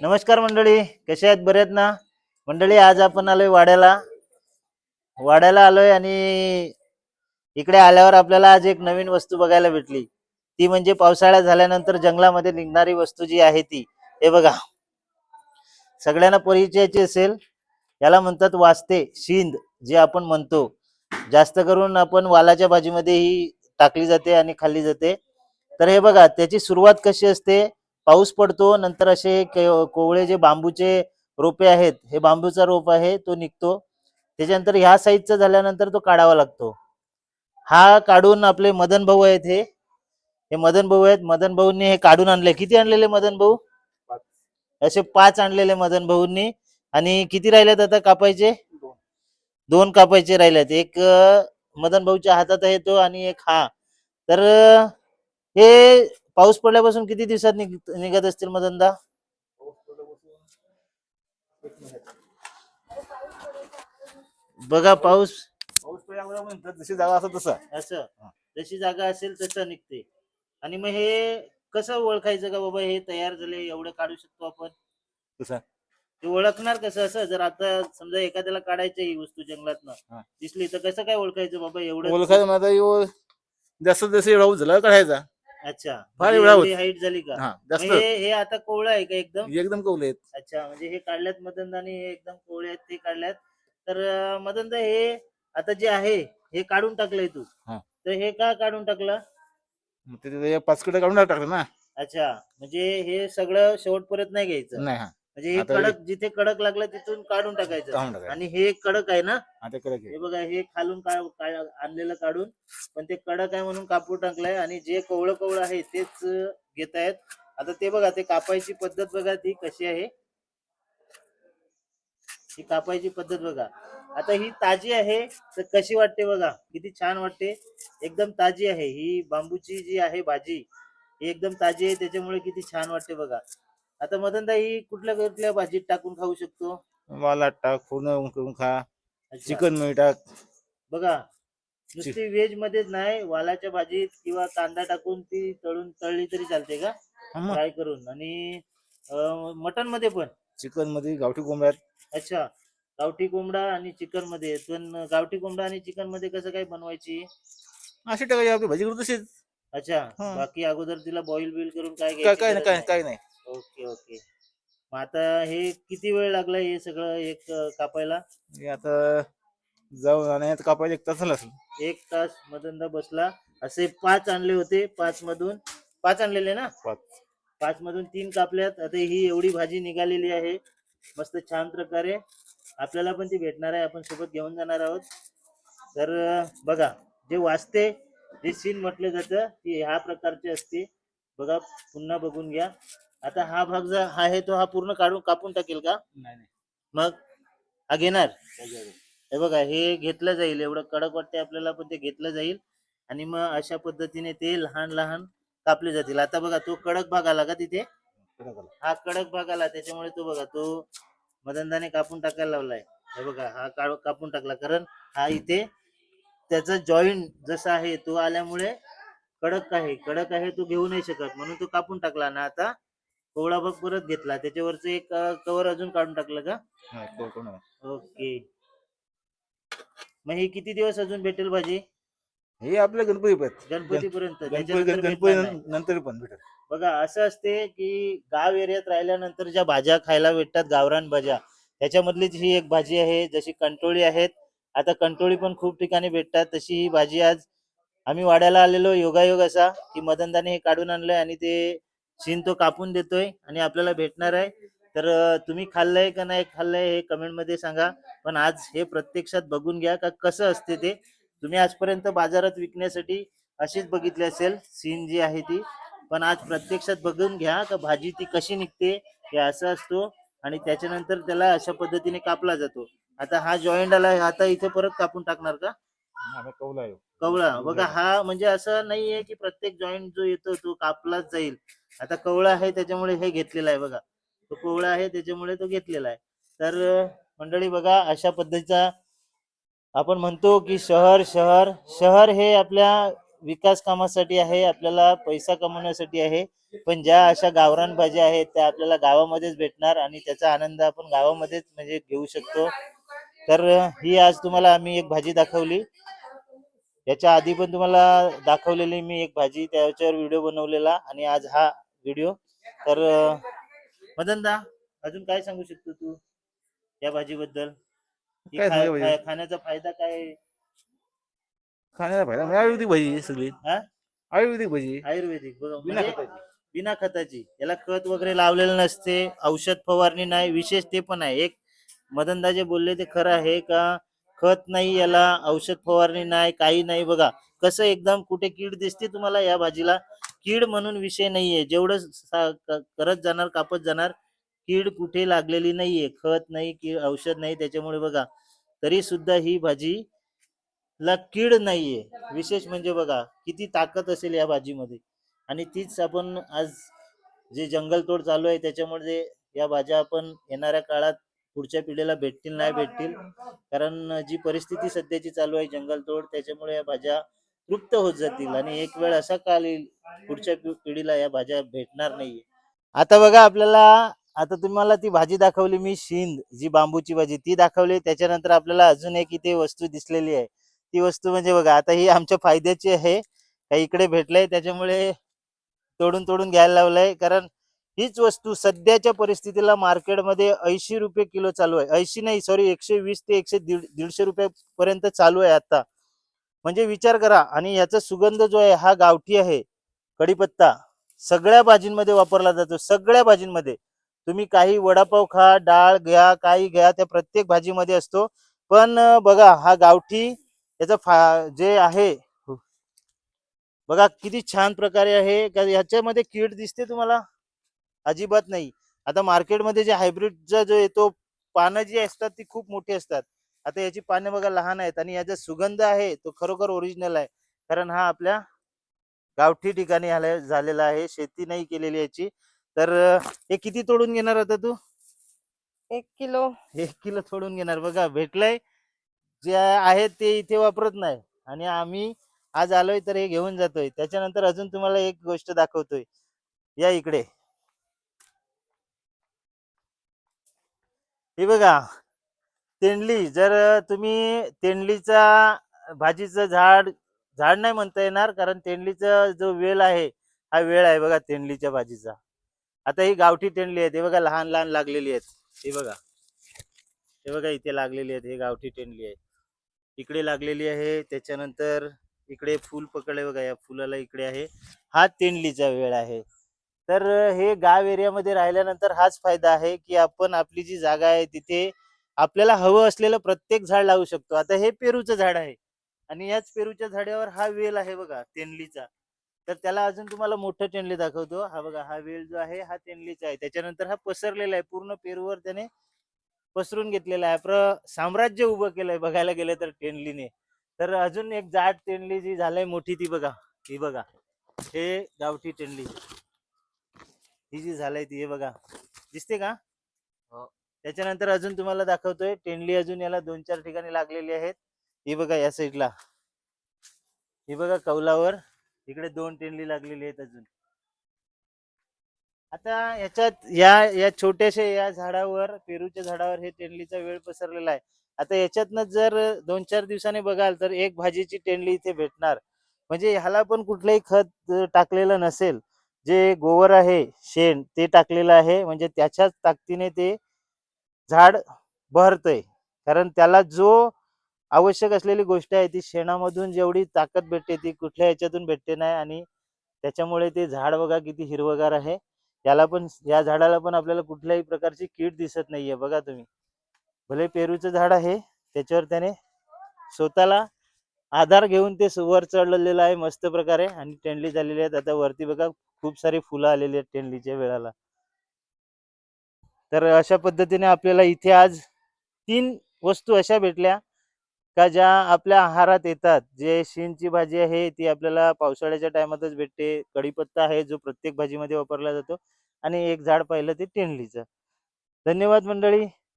नमस्कार मंडळी, कशा आहेत? बरे आहेत ना मंडळी? आज आपण आलोय वाड्याला आलोय आणि इकडे आल्यावर आपल्याला आज एक नवीन वस्तू बघायला भेटली. ती म्हणजे पावसाळा झाल्यानंतर जंगलामध्ये निघणारी वस्तू जी आहे ती. हे बघा, सगळ्यांना परिचयाची असेल. याला म्हणतात वास्ते शिंद, जे आपण म्हणतो. जास्त करून आपण वालाच्या भाजीमध्ये ही टाकली जाते आणि खाल्ली जाते. तर हे बघा, त्याची सुरुवात कशी असते. पाऊस पडतो, नंतर असे कोवळे जे बांबूचे रोपे आहेत, हे बांबूचा रोप आहे तो निघतो. त्याच्यानंतर ह्या साईजचा झाल्यानंतर तो काढावा लागतो. हा काढून आपले मदन भाऊ आहेत, हे मदन भाऊ आहेत. मदन भाऊंनी हे काढून आणले. किती आणलेले मदन भाऊ? असे 5 आणलेले मदन भाऊंनी. आणि किती राहिलेत आता कापायचे? 2 कापायचे राहिलेत. एक मदन भाऊच्या हातात आहे तो, आणि एक हा. तर हे पाऊस पडल्यापासून किती दिवसात निघत असतील मदनदा? बघा, पाऊस म्हणतात जशी जागा असं तसं असं जशी जागा असेल तसं निघते. आणि मग हे कसं ओळखायचं का बाबा हे तयार झाले, एवढं काढू शकतो आपण? तसं ते ओळखणार कसं? असं जर आता समजा एखाद्याला काढायचं ही वस्तू जंगलातनं दिसली, तर कसं काय ओळखायचं बाबा एवढं? ओळखायचं माझा जास्त जसं एवढा झाला काढायचा. अच्छा, फार म्हणजे एवढा एवढी हाईट झाली का? जास्त मग हे आता कोवळं आहे का एकदम? एकदम कवलेत. अच्छा, म्हणजे हे काढल्यात मदनदानी, हे एकदम कोवळे आहेत ते काढल्यात. तर मदनदा, हे आता जे आहे हे काढून टाकलंय तू, तर हे का काढून टाकलं? ते 5 कडे काढून टाकलं ना. अच्छा, म्हणजे हे सगळं शेवटपर्यंत नाही घ्यायचं. नाही. म्हणजे हे कडक, जिथे कडक लागलं तिथून काढून टाकायचं. आणि हे कडक आहे ना? हे बघा, हे खालून आणलेलं काढून, पण ते कडक आहे म्हणून कापून टाकलंय. आणि जे कोवळं कोवळं आहे तेच घेत आहेत. आता ते बघा, ते कापायची पद्धत बघा ती कशी आहे. ही कापायची पद्धत बघा. आता ही ताजी आहे तर कशी वाटते बघा, किती छान वाटते. एकदम ताजी आहे ही बांबूची जी आहे भाजी, ही एकदम ताजी आहे, त्याच्यामुळे किती छान वाटते बघा. आता मदनदा, ही कुठल्या कुठल्या भाजीत टाकून खाऊ शकतो? वालात टाक, पूर्ण करून खा. अच्छा. चिकन मध्ये टाक. बघा, नुसती व्हेज मध्येच नाही, वालाच्या भाजीत किंवा कांदा टाकून ती तळली तरी चालते का? फ्राय करून. आणि मटन मध्ये पण? चिकन मध्ये, गावठी कोंबड्यात. अच्छा, गावठी कोंबडा आणि चिकन मध्ये. पण गावठी कोंबडा आणि चिकन मध्ये कसं काय बनवायची? अशी टाकायची आपली भाजी करू तशीच. अच्छा, बाकी अगोदर तिला बॉईल बिल करून काय काय घ्यायचं? काय नाही. Okay okay. मग आता हे किती वेळ लागला हे सगळं एक कापायला? हे आता जाऊन आणि कापायला 1 तास झाला असेल. 1 तास मदनदा बसला. असे 5 आणले होते, 5 मधून 5 आणलेले ना? 5 मधून 3 कापल्यात. आता ही एवढी भाजी निघालेली आहे मस्त छान प्रकारे. आपल्याला पण ती भेटणार आहे, आपण सोबत घेऊन जाणार आहोत. तर बघा, जे वास्ते, जे सीन म्हटलं जातं, ती ह्या प्रकारची असते बघा. पुन्हा बघून घ्या. आता हा भाग जो आहे तो हा पूर्ण कापून टाकेल का? नाही. मग हा घेणार. हे बघा, हे घेतलं जाईल. एवढं कडक वाटते आपल्याला, पण ते घेतलं जाईल. आणि मग अशा पद्धतीने ते लहान लहान कापले जातील. आता बघा, तो कडक भाग आला का तिथे? हा कडक भाग आला, त्याच्यामुळे तो बघा, तो मदनदाने कापून टाकायला लावलाय. हे बघा, हा कापून टाकला, कारण हा इथे त्याचा जॉईंट जसा आहे तो आल्यामुळे कडक आहे तो घेऊ नाही शकत, म्हणून तो कापून टाकला ना. आता कोवळा भाग परत घेतला, त्याच्यावरचं एक कवर अजून काढून टाकलं का? ओके. मग हे किती दिवस अजून भेटेल भाजी? हे आपल्या गणपतीपर्यंत? गणपती नंतर पण भेटेल. बघा, असं असते की गाव एरियात राहिल्यानंतर ज्या भाज्या खायला भेटतात, गावरान भाज्या, त्याच्यामधलीच ही एक भाजी आहे. जशी कंटोळी आहेत, आता कंटोळी पण खूप ठिकाणी भेटतात, तशी ही भाजी आज आम्ही वाड्याला आलेलो. योगायोग असा की मदनदाने हे काढून आणलंय आणि ते शिन तो कापून देतोय आणि आपल्याला भेटणार आहे. तर तुम्ही खाल्लंय का नाही खाल्लंय हे कमेंट मध्ये सांगा. पण आज हे प्रत्यक्षात बघून घ्या का कसं असते ते. तुम्ही आजपर्यंत बाजारात विकण्यासाठी अशीच बघितली असेल सीन जी आहे ती, पण आज प्रत्यक्षात बघून घ्या का भाजी ती कशी निघते. हे असं असतो आणि त्याच्यानंतर त्याला अशा पद्धतीने कापला जातो. आता हा जॉईंट आला, आता इथे परत कापून टाकणार का? कवळा बघा, हा म्हणजे असं नाहीये की प्रत्येक जॉईंट जो येतो तो कापलाच जाईल. आता कवळा आहे त्याच्यामुळे हे घेतलेला आहे बघा, तो कवळा आहे त्याच्यामुळे तो घेतलेला आहे. तर मंडळी बघा, अशा पद्धतीचा आपण म्हणतो की शहर हे आपल्या विकास कामासाठी आहे, आपल्याला पैसा कमवण्यासाठी आहे. पण ज्या अशा गावरान भाज्या आहेत त्या आपल्याला गावामध्येच भेटणार आणि त्याचा आनंद आपण गावामध्येच म्हणजे घेऊ शकतो. तर ही आज तुम्हाला आम्ही एक भाजी दाखवली. याच्या आधी पण तुम्हाला दाखवलेली मी एक भाजी, त्याच्यावर व्हिडिओ बनवलेला आणि आज हा व्हिडिओ. तर मदनदा, अजून काय सांगू शकतो तू या भाजीबद्दल? ही काय सांगायचं भाजी खाण्याचा फायदा काय आहे? खाण्याचा फायदा म्हणजे आयुर्वेदिक भाजी आहे सगळी. हा? आयुर्वेदिक भाजी आयुर्वेदिक बघा, बिना म्हणजे खताची. बिना खताची. याला खत वगैरे लावलेलं नसते, औषध फवारणी नाही, विशेष ते पण आहे एक. मदनदा जे बोलले ते खरं आहे का? खत नाही याला, औषध फवारणी नाही, काही नाही. बघा कसं एकदम, कुठे कीड दिसते तुम्हाला या भाजीला? कीड म्हणून विषय नाहीये, जेवढं करत जाणार कापत जाणार, कीड कुठे लागलेली नाहीये. खत नाही, औषध नाही, त्याच्यामुळे बघा तरी सुद्धा ही भाजी ला कीड नाहीये. विशेष म्हणजे बघा किती ताकद असेल या भाजीमध्ये. आणि तीच आपण आज जे जंगलतोड चालू आहे त्याच्यामुळे या भाज्या आपण येणाऱ्या काळात पुढच्या पिढीला भेटतील नाही भेटतील, कारण जी परिस्थिती सध्याची चालू आहे जंगलतोड, त्याच्यामुळे या भाज्या लुप्त होत जातील आणि एक वेळ असा काल येईल पुढच्या पिढीला या भाज्या भेटणार नाहीये. आता बघा आपल्याला, आता तुम्हाला ती भाजी दाखवली मी, शिंद जी बांबूची भाजी ती दाखवली. त्याच्यानंतर आपल्याला अजून एक इथे वस्तू दिसलेली आहे. ती वस्तू म्हणजे बघा, आता ही आमच्या फायद्याची आहे, काही इकडे भेटलंय त्याच्यामुळे तोडून तोडून घ्यायला लावलंय. कारण हीच वस्तू सध्याच्या परिस्थितीला मार्केटमध्ये 80 रुपये किलो चालू आहे. 80 नाही, सॉरी, 120 ते 150 रुपयापर्यंत चालू आहे आता. म्हणजे विचार करा. आणि याचा सुगंध जो आहे हा गावठी आहे, कढीपत्ता सगळ्या भाजींमध्ये वापरला जातो, सगळ्या भाजींमध्ये. तुम्ही काही वडापाव खा, डाळ घ्या, काही घ्या, त्या प्रत्येक भाजीमध्ये असतो. पण बघा हा गावठी याचा जे आहे बघा किती छान प्रकारे आहे. का ह्याच्यामध्ये कीड दिसते तुम्हाला? अजिबात नाही. आता मार्केटमध्ये जे हायब्रिडचा जो येतो, पानं जी असतात ती खूप मोठी असतात. आता याची पाने बघा लहान आहेत आणि याचा सुगंध आहे तो खरोखर ओरिजिनल आहे. कारण हा आपल्या गावठी ठिकाणी झालेला आहे, शेती नाही केलेली याची. तर हे किती तोडून घेणार आता तू? 1 किलो. 1 किलो तोडून घेणार. बघा भेटलंय, जे आहे ते इथे वापरत नाही आणि आम्ही आज आलोय तर हे घेऊन जातोय. त्याच्यानंतर अजून तुम्हाला एक गोष्ट दाखवतोय, या इकडे. हे बघा तेंडली. जर तुम्ही तेंडलीचा भाजीचं झाड, झाड नाही म्हणता येणार, कारण तेंडलीचा जो वेल आहे हा वेळ आहे बघा तेंडलीच्या भाजीचा. आता ही गावठी तेंडली आहे, हे बघा लहान लहान लागलेली आहेत. हे बघा, हे बघा इथे लागलेली आहेत, हे गावठी तेंडली आहे. इकडे लागलेली आहे, त्याच्यानंतर इकडे फूल पकडले बघा, या फुलाला इकडे आहे. हा तेंडलीचा वेळ आहे. तर हे गाव एरियामध्ये राहिल्यानंतर हाच फायदा आहे की आपण आपली जी जागा आहे तिथे आपल्याला हवं असलेलं प्रत्येक झाड लावू शकतो. आता हे पेरूचं झाड आहे आणि याच पेरूच्या झाडावर हा वेल आहे बघा तेंडलीचा. तर त्याला अजून तुम्हाला मोठं तेंडली दाखवतो. हा बघा, हा वेल जो आहे हा तेंडलीचा आहे. त्याच्यानंतर हा पसरलेला आहे पूर्ण पेरूवर, त्याने पसरून घेतलेला आहे, साम्राज्य उभं केलंय बघायला गेलं तर तेंडलीने. तर अजून एक जाड तेंडली जी झालंय मोठी ती बघा, ही बघा, हे गावठी तेंडली. ही जी झालंय ती, हे बघा, दिसते का? त्याच्यानंतर अजून तुम्हाला दाखवतोय तेंडली, अजून याला 2-4 ठिकाणी लागलेली आहेत. ही बघा या साईडला, ही बघा कौलावर, इकडे 2 तेंडली लागलेली आहेत अजून. आता याच्यात या या छोट्याशा या झाडावर, पेरूच्या झाडावर हे तेंडलीचा वेळ पसरलेला आहे. आता याच्यातनं जर 2-4 दिवसांनी बघाल तर एक भाजीची तेंडली इथे भेटणार. म्हणजे ह्याला पण कुठलंही खत टाकलेलं नसेल, जे गोवर आहे, शेण ते टाकलेलं आहे, म्हणजे त्याच्याच ताकदीने ते झाड बहरतंय. कारण त्याला जो आवश्यक असलेली गोष्ट आहे ती शेणामधून जेवढी ताकद भेटते ती कुठल्या ह्याच्यातून भेटते नाही. आणि त्याच्यामुळे ते झाड बघा किती हिरवगार आहे. याला पण, या झाडाला पण आपल्याला कुठल्याही प्रकारची कीड दिसत नाहीये बघा तुम्ही. भले पेरूचं झाड आहे, त्याच्यावर त्याने स्वतःला आधार घेऊन ते वर चढलेलं आहे मस्त प्रकारे आणि तेंडली झालेली आहेत. आता वरती बघा खूप सारी फुलं आलेली आहेत तेंडलीच्या वेळाला. तर अशा पद्धतीने आपल्याला इथे आज 3 वस्तू अशा भेटल्या का ज्या आपल्या आहारात येतात. जे शेंगची भाजी आहे ती आपल्याला पावसाळ्याच्या टायमातच भेटते. कढीपत्ता आहे जो प्रत्येक भाजीमध्ये वापरला जातो आणि एक झाड पाहिलं ते तेंडलीचं. धन्यवाद मंडळी.